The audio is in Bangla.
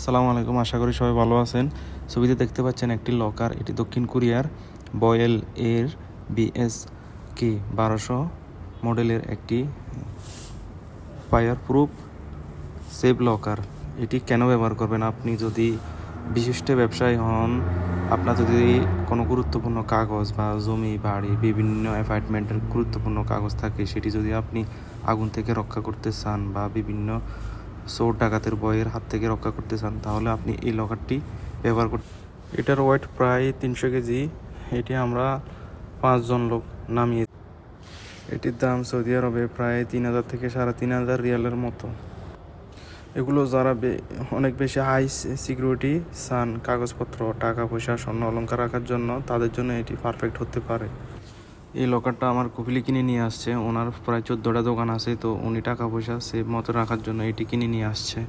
আসসালামু আলাইকুম, আশা করি সবাই ভালো আছেন। ছবিতে দেখতে পাচ্ছেন একটি লকার। এটি দক্ষিণ কোরিয়ার বয়েল এর BSK 1200 মডেলের একটি ফায়ার প্রুফ সেফ লকার। এটি কেন ব্যবহার করবেন? আপনি যদি বিশিষ্ট ব্যবসায়ী হন, আপনার যদি কোনো গুরুত্বপূর্ণ কাগজ বা জমি বাড়ি বিভিন্ন অ্যাপার্টমেন্টের গুরুত্বপূর্ণ কাগজ থাকে, সেটি যদি আপনি আগুন থেকে রক্ষা করতে চান বা বিভিন্ন চোর ডাকাতের ভয়ের হাত থেকে রক্ষা করতে চান, তাহলে আপনি এই লকারটি ব্যবহার করতে। এটার ওয়েট প্রায় 300 কেজি। এটি আমরা 5 জন লোক নামিয়ে। এটির দাম সৌদি আরবে প্রায় 3000 থেকে 3500 রিয়ালের মতো। এগুলো যারা অনেক বেশি হাই সিকিউরিটি চান, কাগজপত্র, টাকা পয়সা, স্বর্ণ অলংকার রাখার জন্য, তাদের জন্য এটি পারফেক্ট হতে পারে। এই লকারটা আমার কপিলি কিনে নিয়ে আসছে। ওনার প্রায় 14টা দোকান আছে, তো উনি টাকা পয়সা সেভ মতো রাখার জন্য এটি কিনে নিয়ে আসছে।